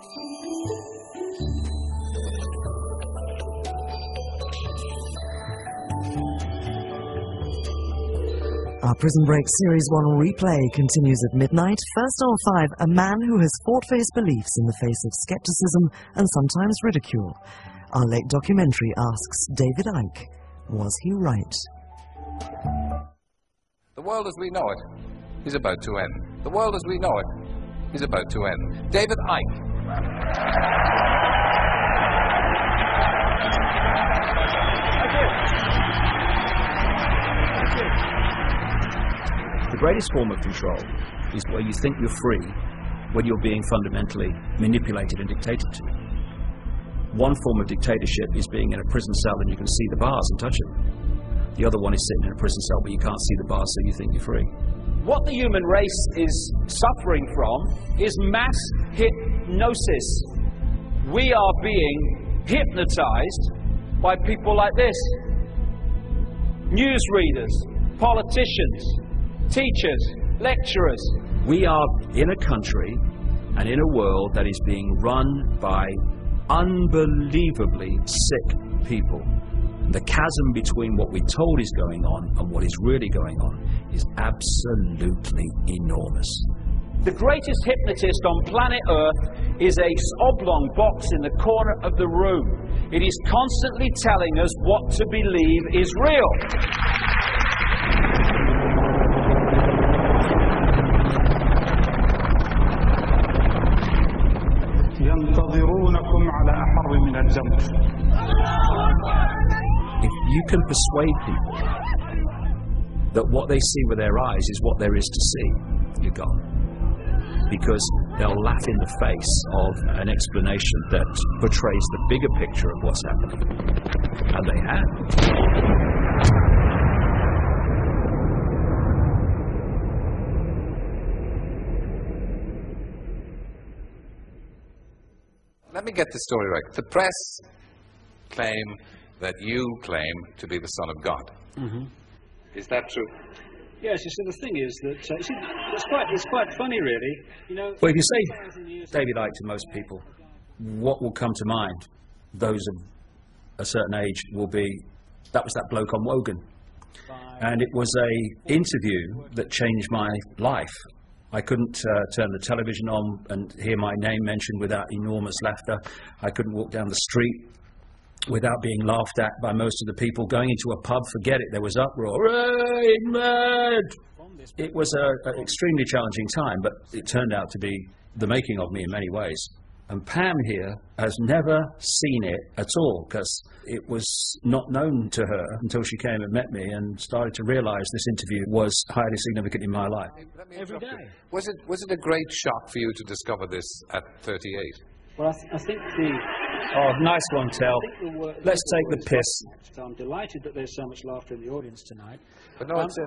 Our Prison Break Series 1 replay continues at midnight. First on 5, a man who has fought for his beliefs in the face of skepticism and sometimes ridicule. Our late documentary asks David Icke, was he right? The world as we know it is about to end. The world as we know it is about to end. David Icke. The greatest form of control is where you think you're free when you're being fundamentally manipulated and dictated to. One form of dictatorship is being in a prison cell and you can see the bars and touch them. The other one is sitting in a prison cell but you can't see the bars, so you think you're free. What the human race is suffering from is mass hypnosis. We are being hypnotized by people like this. Newsreaders, politicians, teachers, lecturers. We are in a country and in a world that is being run by unbelievably sick people. The chasm between what we're told is going on and what is really going on is absolutely enormous. The greatest hypnotist on planet Earth is a oblong box in the corner of the room. It is constantly telling us what to believe is real. If you can persuade people that what they see with their eyes is what there is to see, you're gone. Because they'll laugh in the face of an explanation that portrays the bigger picture of what's happening. And they have. Let me get the story right. The press claim that you claim to be the Son of God. Mm-hmm. Is that true? Yes, you see, the thing is that it's quite funny, really. You know, well, if you say David Icke to most people, what will come to mind, those of a certain age, will be, that was that bloke on Wogan. And it was a interview that changed my life. I couldn't turn the television on and hear my name mentioned without enormous laughter. I couldn't walk down the street without being laughed at by most of the people. Going into a pub, forget it, there was uproar. Right, mad! It was an extremely challenging time, but it turned out to be the making of me in many ways. And Pam here has never seen it at all, because it was not known to her until she came and met me and started to realise this interview was highly significant in my life. Every day. Was it a great shock for you to discover this at 38? Well, I think the... Oh, nice one, Tel. Let's take the piss. I'm delighted that there's so much laughter in the audience tonight. But no, it's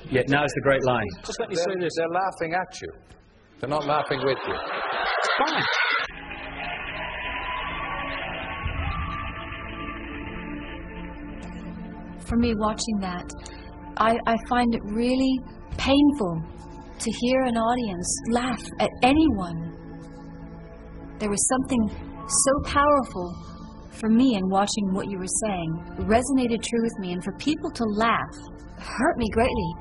yeah, now's the great line. Just let me say this. They're laughing at you. They're not laughing with you. It's fine. For me, watching that, I find it really painful to hear an audience laugh at anyone. There was something so powerful for me in watching what you were saying. It resonated true with me, and for people to laugh hurt me greatly.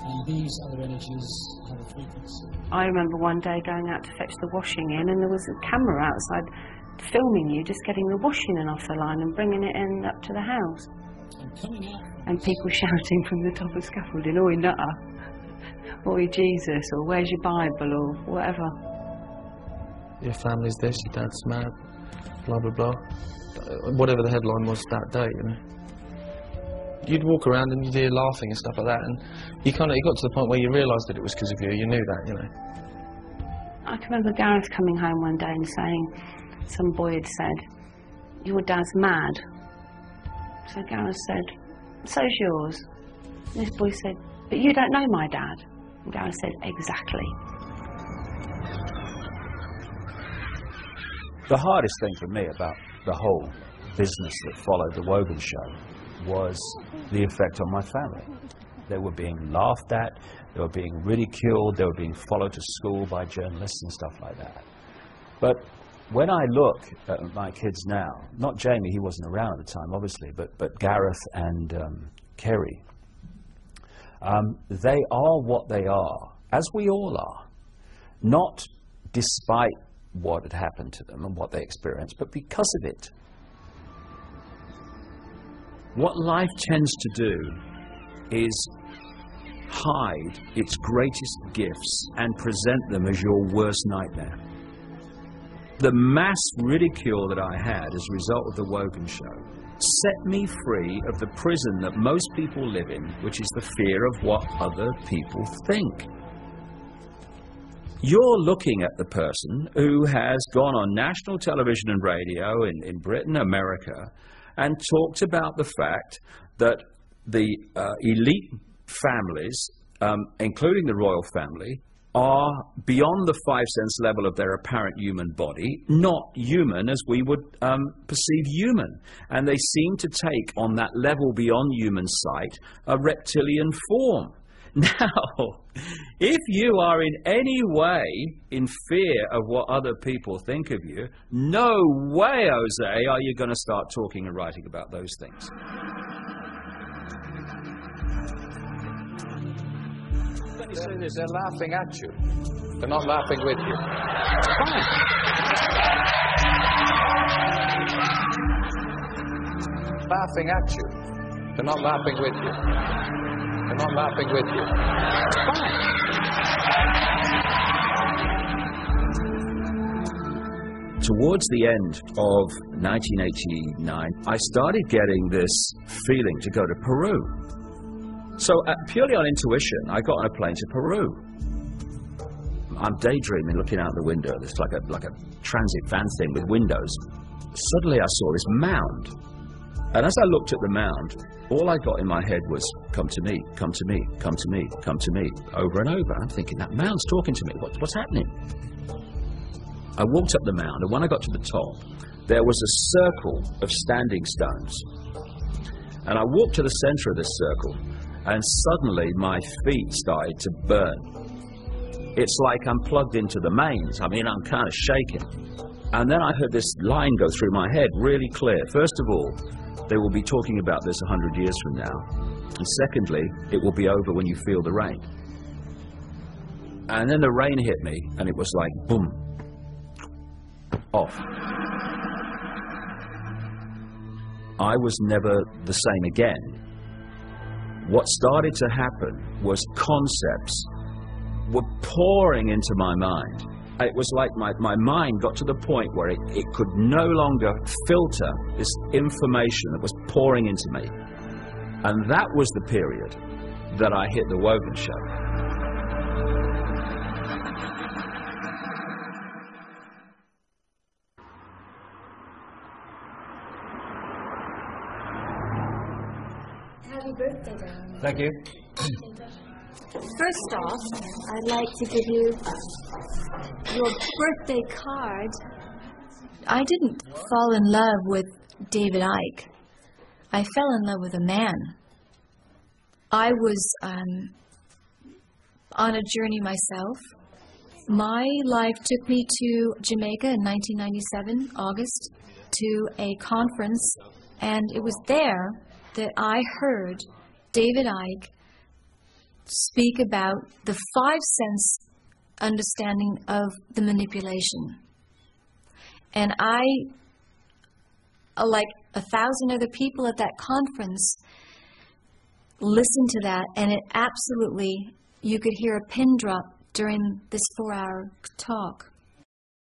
And these other energies have a frequency. I remember one day going out to fetch the washing in, and there was a camera outside filming you just getting the washing in off the line and bringing it in up to the house. And people shouting from the top of the scaffolding, "Oi, nutter," "Oi, Jesus," or "Where's your Bible," or whatever. Your family's this, your dad's mad, blah blah blah. Whatever the headline was that day, you know. You'd walk around and you'd hear laughing and stuff like that, and you got to the point where you realised that it was because of you. You knew that, you know. I can remember Gareth coming home one day and saying, some boy had said, "Your dad's mad." So Gareth said, "So's yours." And this boy said, "But you don't know my dad." And Gareth said, "Exactly." The hardest thing for me about the whole business that followed the Wogan show was the effect on my family. They were being laughed at, they were being ridiculed, they were being followed to school by journalists and stuff like that. But when I look at my kids now, not Jamie, he wasn't around at the time, obviously, but Gareth and Kerry, they are what they are, as we all are, not despite what had happened to them and what they experienced, but because of it. What life tends to do is hide its greatest gifts and present them as your worst nightmare. The mass ridicule that I had as a result of the Wogan show set me free of the prison that most people live in, which is the fear of what other people think. You're looking at the person who has gone on national television and radio in Britain, America, and talked about the fact that the elite families, including the royal family, are beyond the 5 sense level of their apparent human body, not human as we would perceive human. And they seem to take on that level beyond human sight a reptilian form. Now, if you are in any way in fear of what other people think of you, no way, Jose, are you going to start talking and writing about those things. Let me say this, they're laughing at you. They're not laughing with you. Fine. Laughing at you. They're not laughing with you. They're not laughing with you. Fine. Towards the end of 1989, I started getting this feeling to go to Peru. So purely on intuition, I got on a plane to Peru. I'm daydreaming, looking out the window. It's like a transit van thing with windows. Suddenly I saw this mound. And as I looked at the mound, all I got in my head was, come to me, come to me, come to me, come to me, over and over. I'm thinking, that mound's talking to me. What's happening? I walked up the mound, and when I got to the top, there was a circle of standing stones. And I walked to the center of this circle, and suddenly my feet started to burn. It's like I'm plugged into the mains. I mean, I'm kind of shaking. And then I heard this line go through my head really clear. First of all, they will be talking about this 100 years from now. And secondly, it will be over when you feel the rain. And then the rain hit me, and it was like, boom, off. I was never the same again. What started to happen was concepts were pouring into my mind. It was like my mind got to the point where it could no longer filter this information that was pouring into me. And that was the period that I hit the Wogan show. Happy birthday, darling. Thank you. First off, I'd like to give you your birthday card. I didn't fall in love with David Icke. I fell in love with a man. I was on a journey myself. My life took me to Jamaica in 1997, August, to a conference, and it was there that I heard David Icke speak about the 5 sense understanding of the manipulation. And I, like 1,000 other people at that conference, listened to that, and it absolutely, you could hear a pin drop during this 4-hour talk.